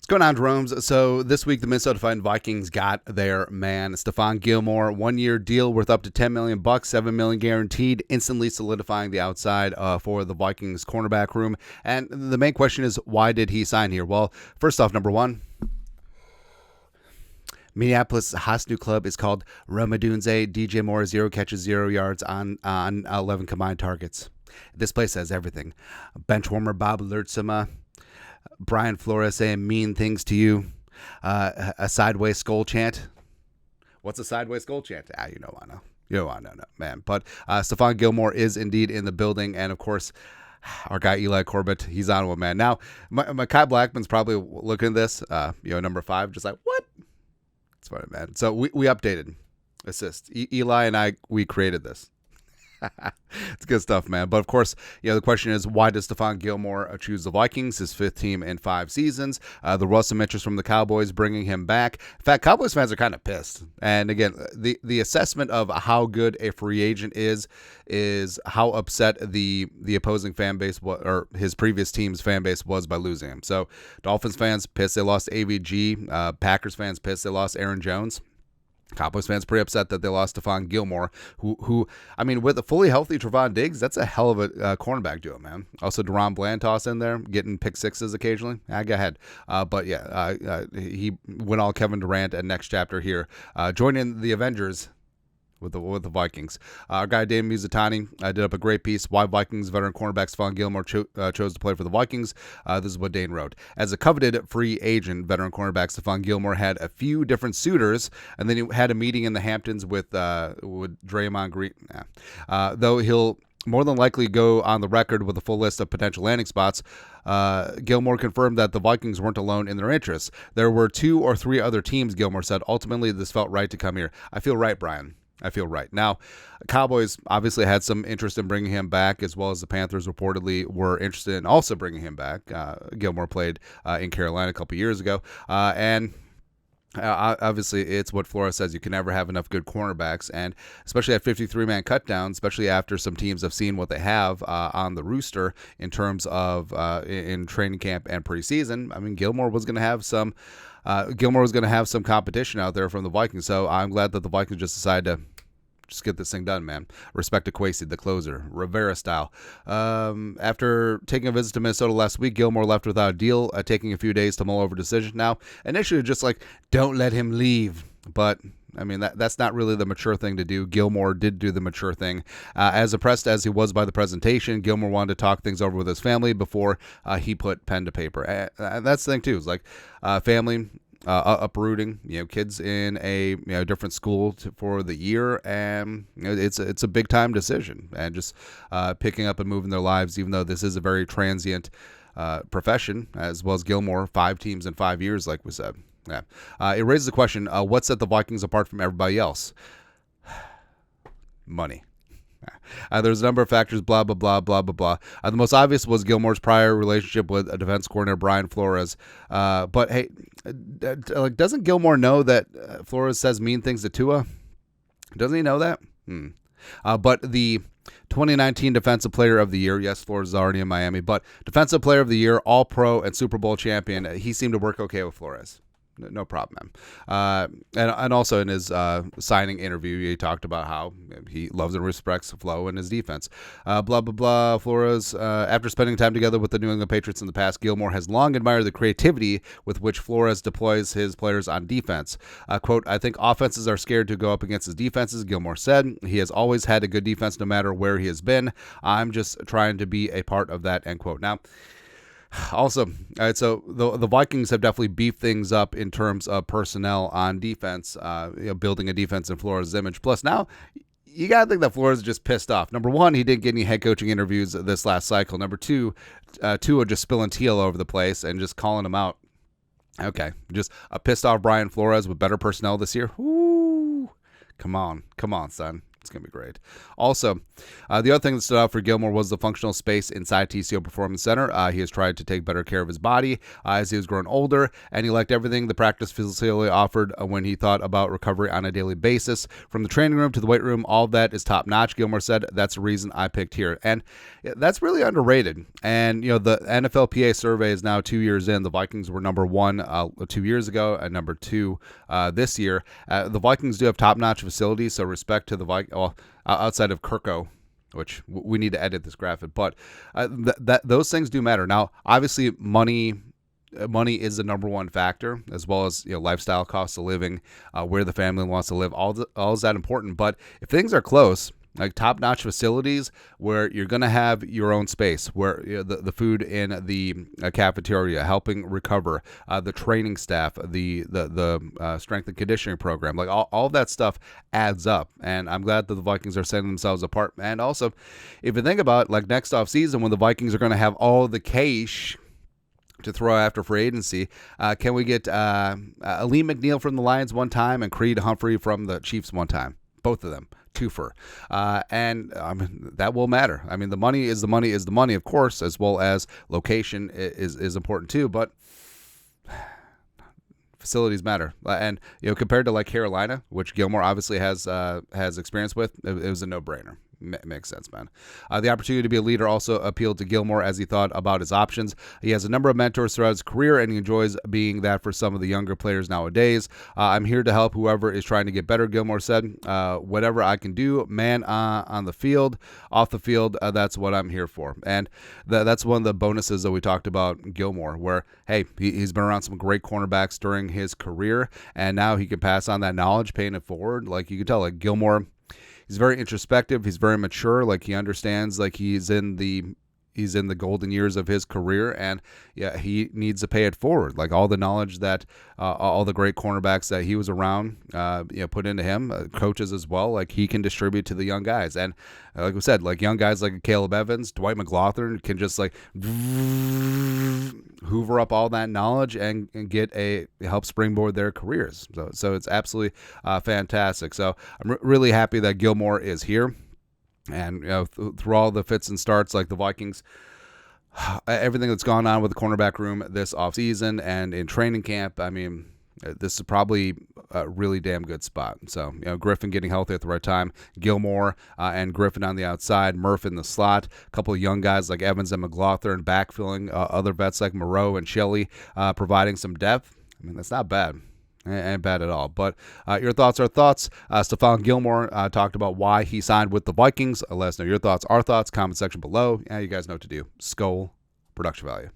What's going on, Jeromes? So this week, the Minnesota Vikings got their man, Stephon Gilmore, 1-year deal worth up to $10 million, $7 million guaranteed, instantly solidifying the outside for the Vikings cornerback room. And the main question is, why did he sign here? Well, first off, number one, Minneapolis' hottest new club is called Romadunze. DJ Moore, 0 catches, 0 yards on 11 combined targets. This place has everything. Benchwarmer Bob Lurtsema, Brian Flores saying mean things to you, a sideways skull chant. What's a sideways skull chant? You know I know. No, man. But Stephon Gilmore is indeed in the building, and of course, our guy Eli Corbett, he's on one, man. Now, my Kai Blackman's probably looking at this, number 5, just like, what? It's funny, man. So we updated assist. Eli and we created this. It's good stuff, man. But of course, the question is, why does Stephon Gilmore choose the Vikings, his 5th team in 5 seasons? There was some interest from the Cowboys bringing him back. In fact, Cowboys fans are kind of pissed. And again, the assessment of how good a free agent is how upset the opposing fan base or his previous team's fan base was by losing him. So Dolphins fans pissed they lost AVG. Packers fans pissed they lost Aaron Jones. Cowboys fans pretty upset that they lost Stephon Gilmore, who I mean, with a fully healthy Trevon Diggs, that's a hell of a cornerback duo, man. Also, Deron Blantos in there, getting pick sixes occasionally. Go ahead. He went all Kevin Durant at next chapter here, joining the Avengers with the Vikings. Our guy Dan Muzatani did up a great piece, why Vikings veteran cornerback Stephon Gilmore chose to play for the Vikings. This is what Dane wrote. As a coveted free agent, veteran cornerback Stephon Gilmore had a few different suitors, and then he had a meeting in the Hamptons with Draymond Green. Though he'll more than likely go on the record with a full list of potential landing spots, Gilmore confirmed that the Vikings weren't alone in their interests. There were 2 or 3 other teams, Gilmore said. Ultimately, this felt right to come here. I feel right, Brian. I feel right. Now, Cowboys obviously had some interest in bringing him back, as well as the Panthers reportedly were interested in also bringing him back. Gilmore played in Carolina a couple years ago. Obviously, it's what Flores says. You can never have enough good cornerbacks, and especially at 53-man cutdown, especially after some teams have seen what they have on the rooster in terms of in training camp and preseason. I mean, Gilmore was going to have some competition out there from the Vikings, so I'm glad that the Vikings just decided to just get this thing done, man. Respect to Kwesi, the closer, Rivera style. After taking a visit to Minnesota last week, Gilmore left without a deal, taking a few days to mull over decision. Now, initially, just like, don't let him leave, but I mean, that's not really the mature thing to do. Gilmore did do the mature thing. As impressed as he was by the presentation, Gilmore wanted to talk things over with his family before he put pen to paper. And that's the thing, too. It's like family uprooting, kids in a different school for the year, and it's a big time decision, and just picking up and moving their lives, even though this is a very transient profession, as well as Gilmore, 5 teams in 5 years, like we said. Yeah. It raises the question, what set the Vikings apart from everybody else? Money. There's a number of factors, blah, blah, blah, blah, blah, blah. The most obvious was Gilmore's prior relationship with a defense coordinator, Brian Flores. But, hey, doesn't Gilmore know that Flores says mean things to Tua? Doesn't he know that? But the 2019 Defensive Player of the Year, yes, Flores is already in Miami, but Defensive Player of the Year, All-Pro, and Super Bowl champion, he seemed to work okay with Flores. No problem, man. And also in his signing interview, he talked about how he loves and respects Flo and his defense. Blah, blah, blah. Flores, after spending time together with the New England Patriots in the past, Gilmore has long admired the creativity with which Flores deploys his players on defense. Quote, I think offenses are scared to go up against his defenses, Gilmore said. He has always had a good defense no matter where he has been. I'm just trying to be a part of that, end quote. Now, also, all right, so the Vikings have definitely beefed things up in terms of personnel on defense, building a defense in Flores' image. Plus, now you got to think that Flores is just pissed off. Number one, he didn't get any head coaching interviews this last cycle. Number two, Tua just spilling tea all over the place and just calling him out. Okay, just a pissed off Brian Flores with better personnel this year. Woo! Come on, son. It's going to be great. Also, the other thing that stood out for Gilmore was the functional space inside TCO Performance Center. He has tried to take better care of his body as he was growing older, and he liked everything the practice facility offered when he thought about recovery on a daily basis. From the training room to the weight room, all of that is top notch. Gilmore said, "That's the reason I picked here." And that's really underrated. And, the NFLPA survey is now 2 years in. The Vikings were number 1 2 years ago and number 2 this year. The Vikings do have top-notch facilities, so respect to the Vikings. Well, outside of Kirko, which we need to edit this graphic, but those things do matter. Now, obviously, money is the number one factor, as well as lifestyle, cost of living, where the family wants to live. All is that important. But if things are close, like top-notch facilities where you're going to have your own space, where the food in the cafeteria, helping recover, the training staff, the strength and conditioning program, like all of that stuff adds up. And I'm glad that the Vikings are setting themselves apart. And also, if you think about like next off season, when the Vikings are going to have all the cash to throw after free agency, can we get Lee McNeil from the Lions one time and Creed Humphrey from the Chiefs one time? Both of them. Twofer. And that will matter. I mean, the money is the money, of course, as well as location is important too, but facilities matter. And compared to like Carolina, which Gilmore obviously has experience with, it was a no-brainer. Makes sense, man. The opportunity to be a leader also appealed to Gilmore as he thought about his options. He has a number of mentors throughout his career, and he enjoys being that for some of the younger players nowadays. I'm here to help whoever is trying to get better, Gilmore said. Whatever I can do, man, on the field, off the field, that's what I'm here for. And that's one of the bonuses that we talked about Gilmore, where, hey, he's been around some great cornerbacks during his career, and now he can pass on that knowledge, paying it forward. Like you can tell, like Gilmore, he's very introspective. He's very mature. Like he understands, like he's in the golden years of his career, and he needs to pay it forward. Like all the knowledge that all the great cornerbacks that he was around, put into him, coaches as well. Like he can distribute to the young guys, and like we said, like young guys like Caleb Evans, Dwight McLaughlin can just like hoover up all that knowledge and help springboard their careers. So it's absolutely fantastic. So I'm really happy that Gilmore is here. And through all the fits and starts, like the Vikings, everything that's gone on with the cornerback room this offseason and in training camp, I mean, this is probably a really damn good spot. So, Griffin getting healthy at the right time, Gilmore and Griffin on the outside, Murph in the slot, a couple of young guys like Evans and McLaughlin backfilling, other vets like Moreau and Shelley providing some depth. I mean, that's not bad. Ain't bad at all. But your thoughts are thoughts. Stephon Gilmore talked about why he signed with the Vikings. Let us know your thoughts, our thoughts, comment section below. You guys know what to do. Skol, production value.